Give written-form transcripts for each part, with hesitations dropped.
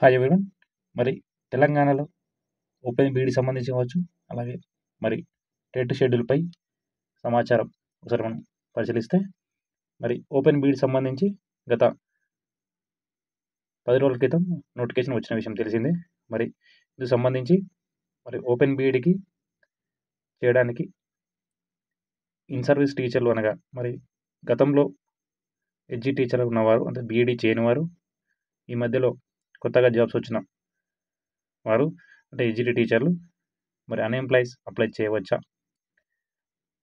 Hi everyone. మరి తెలంగాణలో open B Ed సంబంధించి కావచ్చు, అలాగే మరి టెట్ షెడ్యూల్పై సమాచారం ఒకసారి మనం పరిశీలిస్తే, మరి ఓపెన్ బీఈడీ సంబంధించి గత 10 రోజుల క్రితం నోటిఫికేషన్ వచ్చిన విషయం తెలిసిందే. మరి ఇందుకు సంబంధించి మరి ఓపెన్ బీఈడీకి చేయడానికి ఇన్ సర్వీస్ టీచర్లు అనగా మరి గతంలో ఎడ్జి టీచర్లు ఉన్నవారు, అంటే బీఈడీ చేయని వారు, ఈ మధ్యలో కొత్తగా జాబ్స్ వచ్చిన వారు, అంటే ఎడ్జిటి టీచర్లు మరి అన్ఎంప్లాయీస్ అప్లై చేయవచ్చా?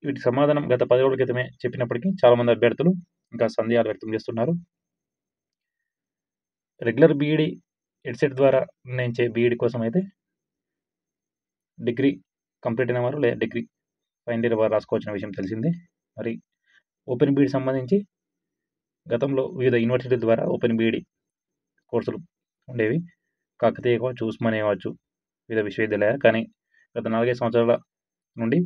వీటికి సమాధానం గత 10 రోజుల క్రితమే చెప్పినప్పటికీ చాలామంది అభ్యర్థులు ఇంకా సందేహాలు వ్యక్తం చేస్తున్నారు. రెగ్యులర్ బీఈడీ ఎడ్సెట్ ద్వారా నిర్ణయించే బీఈడీ కోసం అయితే డిగ్రీ కంప్లీట్ అయిన వారు లేదా డిగ్రీ ఫైనల్ ఇయర్ వారు రాసుకోవాల్సిన విషయం తెలిసిందే. మరి ఓపెన్ బీఈడీ సంబంధించి గతంలో వివిధ యూనివర్సిటీల ద్వారా ఓపెన్ బీఈడీ కోర్సులు ఉండేవి. కాకతీయ కావచ్చు, ఉస్మానియా కావచ్చు, వివిధ విశ్వవిద్యాలయాలు. కానీ గత 4-5 సంవత్సరాల నుండి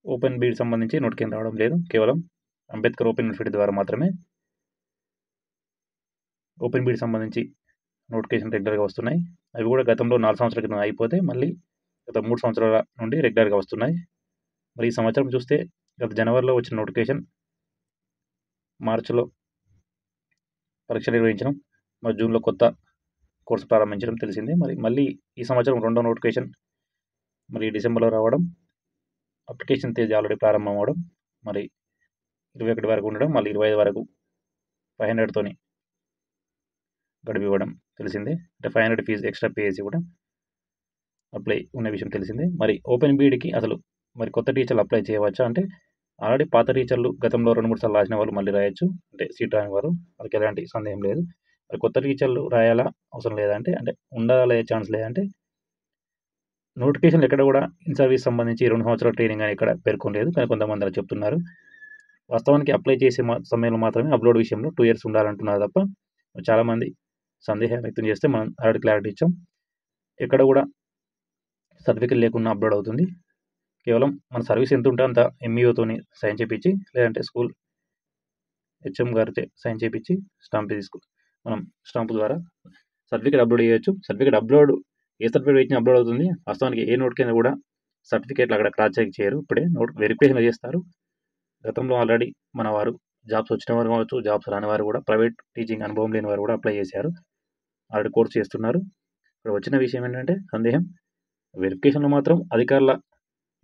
ఓపెన్ బీఈడీ సంబంధించి నోటిఫికేషన్ రావడం లేదు. కేవలం అంబేద్కర్ ఓపెన్ యూనివర్సిటీ ద్వారా మాత్రమే ఓపెన్ బీఈడీ సంబంధించి నోటిఫికేషన్ రెగ్యులర్గా వస్తున్నాయి. అవి కూడా గతంలో 4 సంవత్సరాల క్రితం అయిపోతే మళ్ళీ గత 3 సంవత్సరాల నుండి రెగ్యులర్గా వస్తున్నాయి. మరి ఈ సంవత్సరం చూస్తే గత జనవరిలో వచ్చిన నోటిఫికేషన్ మార్చిలో పరీక్షలు నిర్వహించడం, మరి జూన్లో కొత్త కోర్సు ప్రారంభించడం తెలిసిందే. మరి మళ్ళీ ఈ సంవత్సరం రెండో నోటిఫికేషన్ మరి డిసెంబర్లో రావడం, అప్లికేషన్ తేదీ ఆల్రెడీ ప్రారంభం అవ్వడం, మరి 21 వరకు ఉండడం, మళ్ళీ 25 వరకు 500తోని గడువు ఇవ్వడం తెలిసిందే. అంటే 500 ఫీజు ఎక్స్ట్రా పే చేసి కూడా అప్లై ఉన్న విషయం తెలిసిందే. మరి ఓపెన్ బీఈడీకి అసలు మరి కొత్త టీచర్లు అప్లై చేయవచ్చా అంటే, ఆల్రెడీ పాత టీచర్లు గతంలో 2-3 సార్లు రాసిన వాళ్ళు మళ్ళీ రాయొచ్చు, అంటే సీట్ రాని వారు. వాళ్ళకి ఎలాంటి సందేహం లేదు. మరి కొత్త టీచర్లు రాయాలా, అవసరం లేదంటే, అంటే ఉండాలే ఛాన్స్ లేదంటే, నోటిఫికేషన్లు ఎక్కడ కూడా ఇన్ సర్వీస్ సంబంధించి 2 సంవత్సరాల ట్రైనింగ్ అని ఇక్కడ పేర్కొనలేదు. కానీ కొంతమంది అలా చెప్తున్నారు. వాస్తవానికి అప్లై చేసే సమయంలో మాత్రమే అప్లోడ్ విషయంలో 2 ఇయర్స్ ఉండాలంటున్నారు తప్ప, చాలామంది సందేహం వ్యక్తం చేస్తే మనం ఆల్రెడీ క్లారిటీ ఇచ్చాం. ఎక్కడ కూడా సర్టిఫికేట్ లేకుండా అప్లోడ్ అవుతుంది. కేవలం మన సర్వీస్ ఎంత ఉంటే అంత ఎంఈఓతోని సైన్ చేయించి, లేదంటే స్కూల్ హెచ్ఎం గారితో సైన్ చేయించి మనం స్టాంపు ద్వారా సర్టిఫికేట్ అప్లోడ్ చేయొచ్చు. సర్టిఫికేట్ అప్లోడ్ ఏ సర్టిఫికేట్ ఇచ్చినా అప్లోడ్ అవుతుంది. వాస్తవానికి ఏ నోట్ కింద కూడా సర్టిఫికేట్లు అక్కడ క్రాస్ చెక్ చేయరు. ఇప్పుడే నోట్ వెరిఫికేషన్ చేస్తారు. గతంలో ఆల్రెడీ మన వారు జాబ్స్ వచ్చిన వారు కావచ్చు, జాబ్స్ రాని వారు కూడా, ప్రైవేట్ టీచింగ్ అనుభవం లేని వారు కూడా అప్లై చేశారు. ఆల్రెడీ కోర్స్ చేస్తున్నారు. ఇక్కడ వచ్చిన విషయం ఏంటంటే సందేహం, వెరిఫికేషన్లో మాత్రం అధికారుల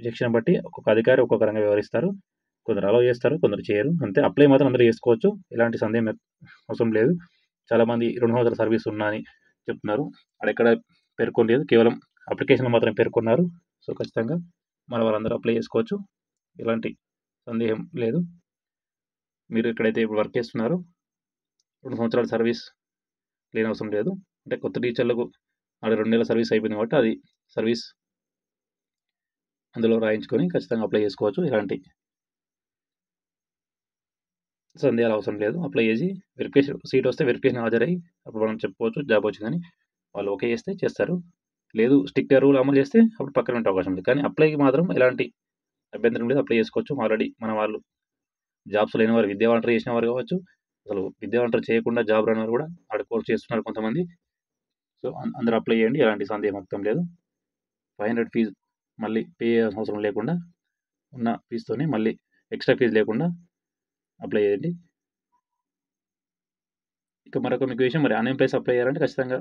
విచక్షణ బట్టి ఒక్కొక్క అధికారి ఒక్కొక్క రకంగా వ్యవహరిస్తారు. కొందరు అలౌ చేస్తారు, కొందరు చేయరు. అంతే. అప్లై మాత్రం అందరూ చేసుకోవచ్చు, ఎలాంటి సందేహం అవసరం లేదు. చాలామంది 2 సంవత్సరాల సర్వీస్ ఉన్నా అని చెప్తున్నారు. అక్కడ పేర్కొనలేదు, కేవలం అప్లికేషన్లో మాత్రం పేర్కొన్నారు. సో ఖచ్చితంగా మన వాళ్ళందరూ అప్లై చేసుకోవచ్చు, ఎలాంటి సందేహం లేదు. మీరు ఎక్కడైతే ఇప్పుడు వర్క్ చేస్తున్నారో 2 సంవత్సరాల సర్వీస్ లేని అవసరం లేదు. అంటే కొత్త టీచర్లకు అది 2 నెలల సర్వీస్ అయిపోయింది కాబట్టి అది సర్వీస్ అందులో రాయించుకొని ఖచ్చితంగా అప్లై చేసుకోవచ్చు. ఎలాంటి సందేహాలు అవసరం లేదు. అప్లై చేసి వెరిఫికేషన్ సీట్ వస్తే వెరిఫికేషన్ హాజరై అప్పుడు మనం చెప్పుకోవచ్చు జాబ్ వచ్చిందని. వాళ్ళు ఓకే చేస్తే చేస్తారు, లేదు స్ట్రిక్ట్గా రూల్ అమలు చేస్తే అప్పుడు పక్కన ఉండే అవకాశం ఉంది. కానీ అప్లైకి మాత్రం ఎలాంటి అభ్యంతరం లేదు, అప్లై చేసుకోవచ్చు. ఆల్రెడీ మన వాళ్ళు జాబ్స్ లేని వారు, విద్యా వాలంటీర్ చేసిన వారు కావచ్చు, అసలు విద్యా వాలంటీర్ చేయకుండా జాబ్ రాని వారు కూడా ఆడ కోర్స్ చేస్తున్నారు కొంతమంది. సో అందరూ అప్లై చేయండి, ఎలాంటి సందేహం మొత్తం లేదు. 500 ఫీజు మళ్ళీ పే చేయాల్సిన అవసరం లేకుండా, ఉన్న ఫీజుతోనే మళ్ళీ ఎక్స్ట్రా ఫీజు లేకుండా అప్లై చేయండి. ఇక మరొక మీకు విషయం, మరి అన్ఎంప్లాయీస్ అప్లై చేయాలంటే ఖచ్చితంగా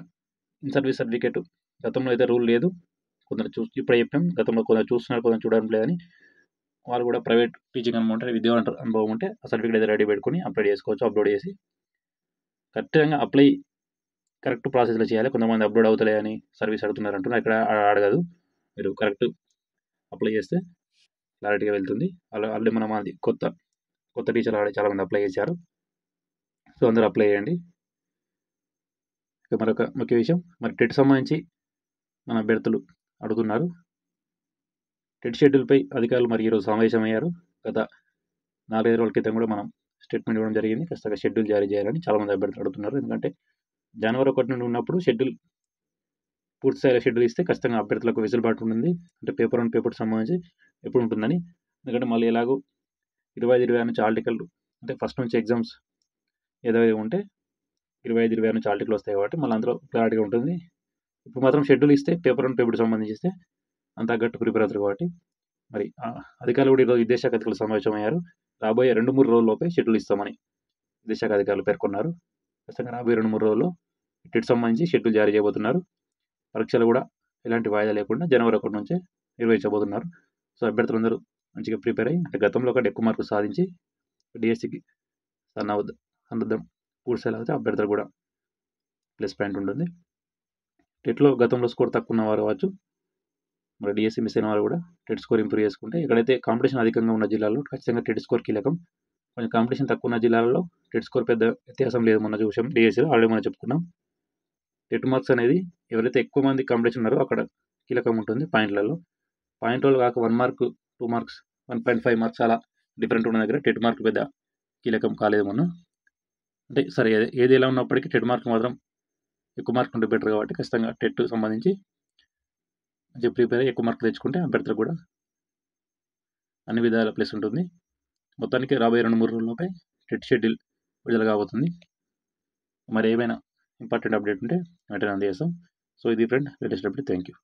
ఇన్ సర్వీస్ సర్టిఫికేట్. గతంలో అయితే రూల్ లేదు, కొందరు ఇప్పుడే చెప్పాం. గతంలో కొందరు చూస్తున్నారు, కొందరు చూడడం లేదని. వాళ్ళు కూడా ప్రైవేట్ టీచింగ్ అనుభవం ఉంటే, విద్యా అనుభవం ఉంటే ఆ సర్టిఫికేట్ అయితే రెడీ పెట్టుకుని అప్లోడ్ చేసుకోవచ్చు. అప్లోడ్ చేసి ఖచ్చితంగా అప్లై కరెక్ట్ ప్రాసెస్లో చేయాలి. కొంతమంది అప్లోడ్ అవుతలే అని సర్వీస్ అడుగుతున్నారు అంటున్నారు. ఇక్కడ అడగదు, మీరు కరెక్ట్ అప్లై చేస్తే క్లారిటీగా వెళ్తుంది. ఆల్రెడీ మనం అది కొత్త టీచర్లు ఆల్రెడీ చాలామంది అప్లై చేశారు. సో అందరూ అప్లై చేయండి. ఇక మరొక ముఖ్య విషయం, మరి టెట్ సంబంధించి మన అభ్యర్థులు అడుగుతున్నారు. టెట్ షెడ్యూల్పై అధికారులు మరి ఈరోజు సమావేశమయ్యారు. గత 4-5 రోజుల క్రితం కూడా మనం స్టేట్మెంట్ ఇవ్వడం జరిగింది. ఖచ్చితంగా షెడ్యూల్ జారీ చేయాలని చాలామంది అభ్యర్థులు అడుగుతున్నారు. ఎందుకంటే జనవరి 1 నుండి ఉన్నప్పుడు షెడ్యూల్ పూర్తి స్థాయిలో షెడ్యూల్ ఇస్తే ఖచ్చితంగా అభ్యర్థులకు వెసులుబాటు ఉంటుంది. అంటే పేపర్ 1 పేపర్ 2 సంబంధించి ఎప్పుడు ఉంటుందని. ఎందుకంటే మళ్ళీ ఎలాగో 25-26 నుంచి ఆల్ టికెట్లు, అంటే ఫస్ట్ నుంచి ఎగ్జామ్స్ ఏదైతే ఉంటే 25, 26 నుంచి ఆల్ టిక్లు వస్తాయి కాబట్టి మళ్ళీ అందులో క్లారిటీగా ఉంటుంది. ఇప్పుడు మాత్రం షెడ్యూల్ ఇస్తే పేపర్ 1 పేపర్కి సంబంధించి ఇస్తే అంత తగ్గట్టు ప్రిపేర్ అవుతారు కాబట్టి మరి అధికారులు కూడా ఈరోజు విద్యాశాఖ అధికారులు సమావేశమయ్యారు. రాబోయే 2-3 రోజుల్లోపే షెడ్యూల్ ఇస్తామని విద్యాశాఖ అధికారులు పేర్కొన్నారు. ఖచ్చితంగా రాబోయే 2-3 రోజుల్లో టెట్ సంబంధించి షెడ్యూల్ జారీ చేయబోతున్నారు. పరీక్షలు కూడా ఎలాంటి వాయిదా లేకుండా జనవరి 1 నుంచే నిర్వహించబోతున్నారు. సో అభ్యర్థులందరూ మంచిగా ప్రిపేర్ అయ్యి అంటే గతంలో కంటే ఎక్కువ మార్కులు సాధించి డిఎస్సికి సన్నద్ధం పూర్తిసేలా అయితే అభ్యర్థులు కూడా ప్లస్ పాయింట్ ఉంటుంది. టెట్లో గతంలో స్కోర్ తక్కువ ఉన్న వారు కావచ్చు, మరి డిఎస్సి మిస్ అయిన వారు కూడా టెట్ స్కోర్ ఇంప్రూవ్ చేసుకుంటే ఎక్కడైతే కాంపిటీషన్ అధికంగా ఉన్న జిల్లాల్లో ఖచ్చితంగా టెట్ స్కోర్ కీలకం. కొంచెం కాంపిటీషన్ తక్కువ ఉన్న జిల్లాలలో టెట్ స్కోర్ పెద్ద వ్యత్యాసం లేదు. మొన్న చూసాం డిఎస్సిలో ఆల్రెడీ మనం చెప్పుకున్నాం. టెట్ మార్క్స్ అనేది ఎవరైతే ఎక్కువ మంది కాంపిటీషన్ ఉన్నారో అక్కడ కీలకం ఉంటుంది పాయింట్లలో. పాయింట్లలో కాక 1 మార్క్ 2 మార్క్స్ 1.5 మార్క్స్ అలా డిఫరెంట్ ఉన్న దగ్గర టెట్ మార్క్ పెద్ద కీలకం కాలేదు మొన్న. అంటే సరే ఏది ఎలా ఉన్నప్పటికీ టెట్ మార్క్ మాత్రం ఎక్కువ మార్క్ ఉంటే బెటర్ కాబట్టి ఖచ్చితంగా టెట్ సంబంధించి మంచిగా ప్రిపేర్ అయ్యి ఎక్కువ మార్క్ తెచ్చుకుంటే అభ్యర్థులకు కూడా అన్ని విధాల ప్లస్ ఉంటుంది. మొత్తానికి రాబోయే 2-3 రోజుల్లోపై టెట్ షెడ్యూల్ విడుదల కాబోతుంది. మరి ఏమైనా ఇంపార్టెంట్ అప్డేట్ ఉంటే వెంటనే అందజేస్తాం. సో ఇది friend latest update. Thank you.